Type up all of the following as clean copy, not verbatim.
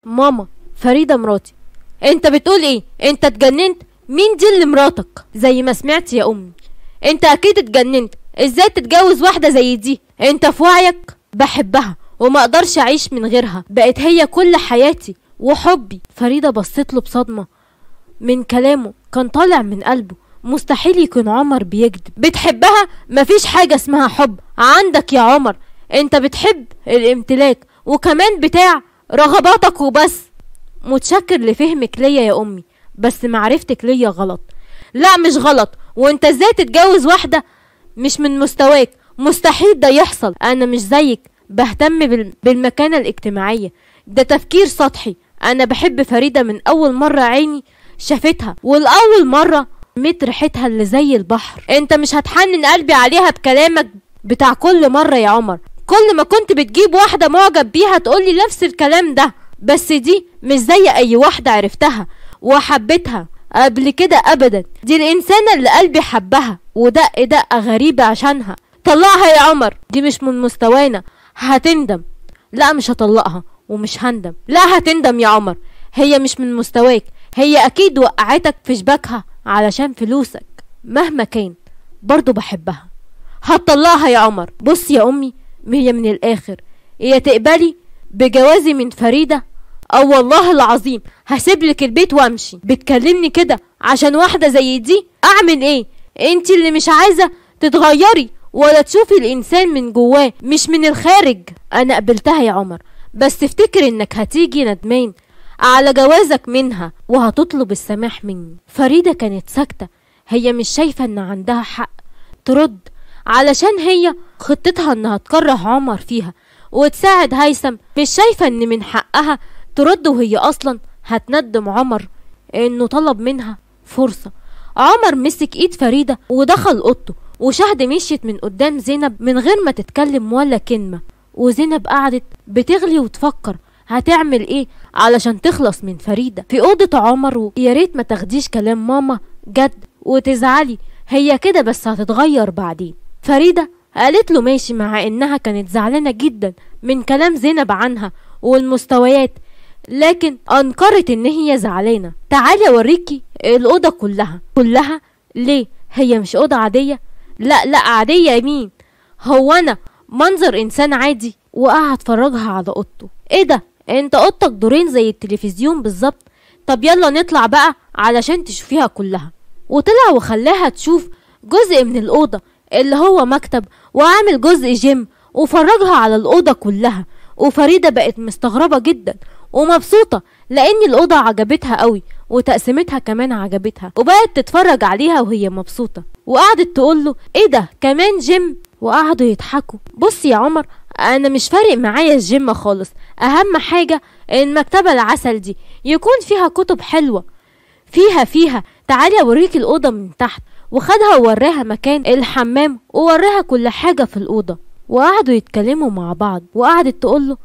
ماما، فريدة مراتي. انت بتقول ايه؟ انت اتجننت؟ مين دي اللي مراتك؟ زي ما سمعت يا امي. انت اكيد اتجننت، ازاي تتجوز واحدة زي دي؟ انت في وعيك؟ بحبها وما اقدرش اعيش من غيرها، بقت هي كل حياتي وحبي. فريدة بصت له بصدمة من كلامه، كان طالع من قلبه، مستحيل يكون عمر بيكذب. بتحبها؟ مفيش حاجة اسمها حب عندك يا عمر، انت بتحب الامتلاك وكمان بتاع رغباتك وبس. متشكر لفهمك ليا يا امي، بس معرفتك ليا غلط. لا مش غلط، وانت ازاي تتجوز واحدة مش من مستواك؟ مستحيل ده يحصل. انا مش زيك بهتم بالمكانة الاجتماعية، ده تفكير سطحي. انا بحب فريدة من اول مرة عيني شافتها، والاول مرة مت ريحتها اللي زي البحر. انت مش هتحنن قلبي عليها بكلامك بتاع كل مرة يا عمر. كل ما كنت بتجيب واحدة معجب بيها تقولي نفس الكلام ده، بس دي مش زي اي واحدة عرفتها وحبيتها قبل كده ابدا. دي الانسانة اللي قلبي حبها ودق دقة غريبة عشانها. طلقها يا عمر، دي مش من مستوانا، هتندم. لا مش هطلقها ومش هندم. لا هتندم يا عمر، هي مش من مستواك، هي اكيد وقعتك في شباكها علشان فلوسك. مهما كان برضو بحبها. هتطلقها يا عمر. بص يا امي، هي من الاخر، هي تقبلي بجوازي من فريدة او والله العظيم هسيبلك البيت وامشي. بتكلمني كده عشان واحدة زي دي؟ اعمل ايه؟ انتي اللي مش عايزة تتغيري ولا تشوفي الانسان من جواه مش من الخارج. انا قبلتها يا عمر، بس افتكر انك هتيجي ندمان على جوازك منها وهتطلب السماح مني. فريدة كانت ساكتة، هي مش شايفة ان عندها حق ترد، علشان هي خطتها انها تكره عمر فيها وتساعد هيثم. مش شايفة ان من حقها ترد وهي اصلا هتندم عمر انه طلب منها فرصة. عمر مسك ايد فريدة ودخل اوضته، وشهد مشيت من قدام زينب من غير ما تتكلم ولا كلمة. وزينب قعدت بتغلي وتفكر هتعمل ايه علشان تخلص من فريدة في اوضة عمر. ويا ريت ما تاخديش كلام ماما جد وتزعلي، هي كده بس هتتغير بعدين. فريدة قالت له ماشي، مع انها كانت زعلانة جدا من كلام زينب عنها والمستويات، لكن انكرت ان هي زعلانة. تعالي اوريكي الاوضة كلها. ليه؟ هي مش اوضة عادية؟ لا عادية يا مين؟ هو انا منظر انسان عادي؟ وقعد فرجها على اوضته. ايه ده؟ انت اوضتك دورين زي التلفزيون بالظبط. طب يلا نطلع بقى علشان تشوفيها كلها. وطلع وخلاها تشوف جزء من الاوضة اللي هو مكتب، وعامل جزء جيم، وفرجها على الاوضة كلها. وفريدة بقت مستغربة جدا ومبسوطة لان الاوضة عجبتها قوي، وتقسيمتها كمان عجبتها، وبقت تتفرج عليها وهي مبسوطة. وقعدت تقوله ايه ده كمان جيم؟ وقعدوا يضحكوا. بص يا عمر، انا مش فارق معايا الجيم خالص، اهم حاجة المكتبة العسل دي يكون فيها كتب حلوة. فيها تعالي اوريك الاوضة من تحت. وخدها ووراها مكان الحمام ووراها كل حاجة في الاوضة، وقعدوا يتكلموا مع بعض. وقعدت تقوله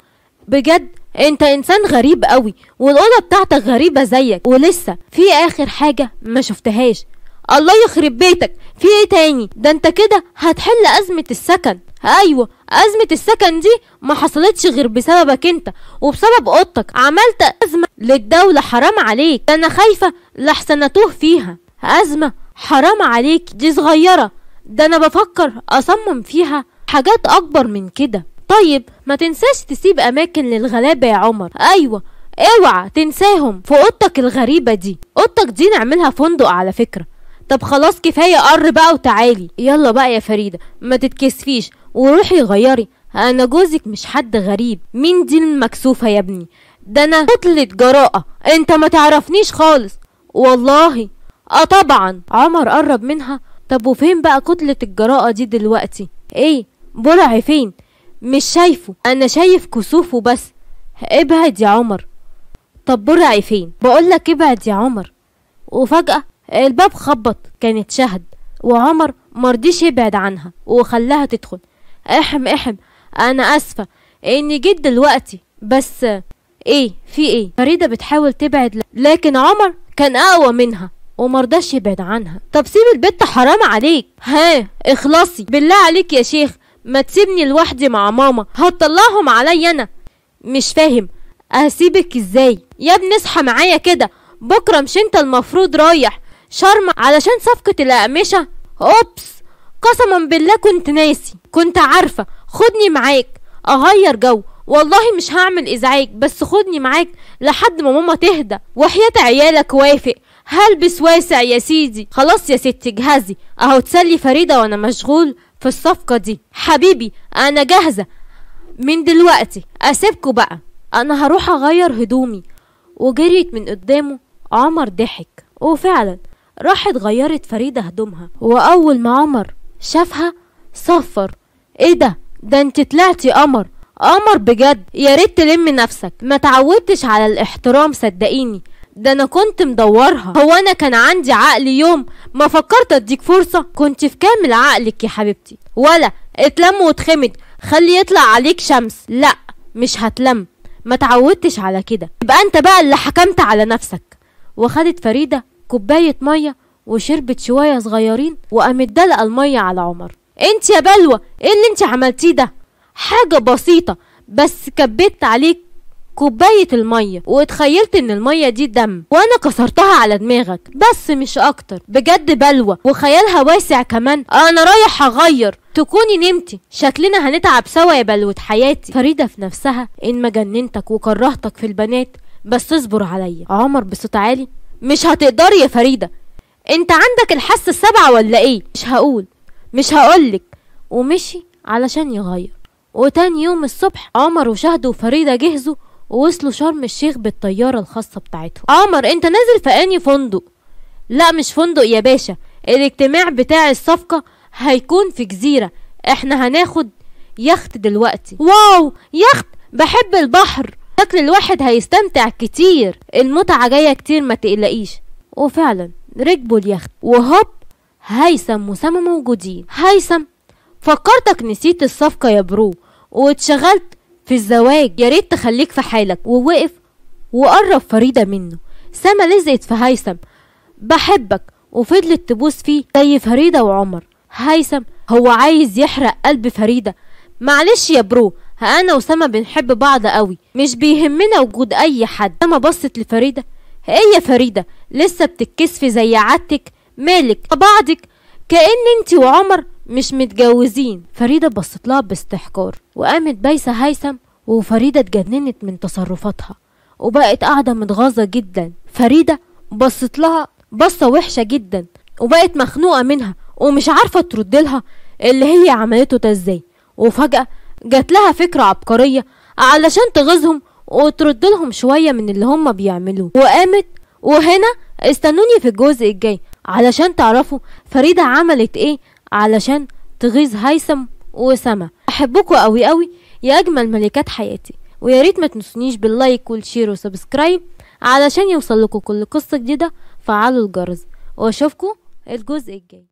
بجد انت انسان غريب قوي، والاوضة بتاعتك غريبة زيك، ولسه في اخر حاجة ما شفتهاش. الله يخرب بيتك، في ايه تاني؟ ده انت كده هتحل ازمة السكن. ايوه، ازمة السكن دي ما حصلتش غير بسببك انت وبسبب اوضتك. عملت ازمة للدولة، حرام عليك. انا خايفة لحسن اتوه فيها. ازمة؟ حرام عليك، دي صغيرة، ده انا بفكر اصمم فيها حاجات اكبر من كده. طيب ما تنساش تسيب اماكن للغلابة يا عمر. ايوه اوعى تنساهم في اوضتك الغريبة دي. اوضتك دي نعملها فندق على فكرة. طب خلاص كفاية قر بقى وتعالي. يلا بقى يا فريدة، ما تتكسفيش وروحي غيري. انا جوزك مش حد غريب. مين دي المكسوفة يا ابني؟ ده انا كتلة جراءة، انت ما تعرفنيش خالص والله. طبعا. عمر قرب منها. طب وفين بقى كتلة الجراءة دي دلوقتي؟ ايه برعي فين؟ مش شايفه، انا شايف كسوفه بس. ابعد يا عمر. طب برعي فين؟ بقولك ابعد يا عمر. وفجأة الباب خبط، كانت شهد، وعمر مرضيش يبعد عنها وخلاها تدخل. احم انا اسفة اني جيت دلوقتي، بس ايه في ايه؟ فريدة بتحاول تبعد لكن عمر كان اقوى منها ومرضاش يبعد عنها. طب سيب البت، حرام عليك. اخلصي بالله عليك يا شيخ، ما تسيبني لوحدي مع ماما، هتطلعهم عليا انا. مش فاهم، هسيبك ازاي يا ابني؟ اصحى معايا كده، بكره مش انت المفروض رايح شرم علشان صفقة الأقمشة؟ اوبس، قسما بالله كنت ناسي، كنت عارفة. خدني معاك اغير جو، والله مش هعمل ازعاج، بس خدني معاك لحد ما ماما تهدى، وحياة عيالك وافق. هلبس واسع يا سيدي. خلاص يا ستي اجهزي، اهو تسلي فريدة وانا مشغول في الصفقة دي. حبيبي انا جاهزة من دلوقتي، اسيبكوا بقى، انا هروح اغير هدومي. وجريت من قدامه. عمر ضحك، وفعلا راحت غيرت فريدة هدومها، واول ما عمر شافها صفر. ايه ده انت طلعتي قمر، قمر بجد. يا ريت تلم نفسك، ما تعودتش على الاحترام صدقيني، ده انا كنت مدورها. هو انا كان عندي عقل يوم ما فكرت اديك فرصة؟ كنت في كامل عقلك يا حبيبتي، ولا اتلم واتخمد خلي يطلع عليك شمس. لا مش هتلم، ما تعودتش على كده. يبقى انت بقى اللي حكمت على نفسك. وخدت فريدة كوباية مية وشربت شوية صغيرين، وقامت دلقة المية على عمر. انت يا بلوى ايه اللي انت عملتيه ده؟ حاجة بسيطة بس كبيت عليك كوباية المية واتخيلت ان المية دي دم، وانا كسرتها على دماغك بس مش اكتر. بجد بلوى وخيالها واسع كمان. انا رايح اغير، تكوني نمتي، شكلنا هنتعب سوا يا بلوة حياتي. فريدة في نفسها ان ما جننتك وكرهتك في البنات، بس اصبر عليا. عمر بصوت عالي، مش هتقدري يا فريدة، انت عندك الحاسة السابعة ولا ايه؟ مش هقولك. ومشي علشان يغير. وتاني يوم الصبح عمر وشهد وفريدة جهزوا ووصلوا شرم الشيخ بالطيارة الخاصة بتاعتهم. عمر انت نازل في انهي فندق؟ لا مش فندق يا باشا، الاجتماع بتاع الصفقة هيكون في جزيرة، احنا هناخد يخت دلوقتي. واو يخت، بحب البحر، شكل الواحد هيستمتع كتير، المتعة جاية كتير ما تقلقيش. وفعلا ركبوا اليخت، وهوب هيثم وسما موجودين. هيثم فكرتك نسيت الصفقة يا برو واتشغلت في الزواج، يا ريت تخليك في حالك. ووقف وقرب فريدة منه. سما لزقت في هيثم، بحبك، وفضلت تبوس فيه زي فريدة وعمر. هيثم هو عايز يحرق قلب فريدة. معلش يا برو، انا وسما بنحب بعض قوي، مش بيهمنا وجود اي حد. سما بصت لفريدة، ايه يا فريدة لسه بتتكسفي زي عادتك؟ مالك بعضك كأن انتي وعمر مش متجوزين. فريدة بصت لها باستحقار، وقامت بايسة هيثم. وفريدة اتجننت من تصرفاتها وبقت قاعدة متغاظة جدا. فريدة بصت لها بصة وحشة جدا، وبقت مخنوقة منها ومش عارفة ترد لها اللي هي عملته ده ازاي. وفجأة جات لها فكرة عبقرية علشان تغيظهم وترد لهم شوية من اللي هم بيعملوه، وقامت. وهنا استنوني في الجزء الجاي علشان تعرفوا فريدة عملت ايه علشان تغيظ هيثم وسما. احبكوا قوي قوي يا اجمل ملكات حياتي، ويا ريت ما تنسونيش باللايك والشير وسبسكرايب علشان يوصل لكم كل قصة جديدة. فعلوا الجرس واشوفكم الجزء الجاي.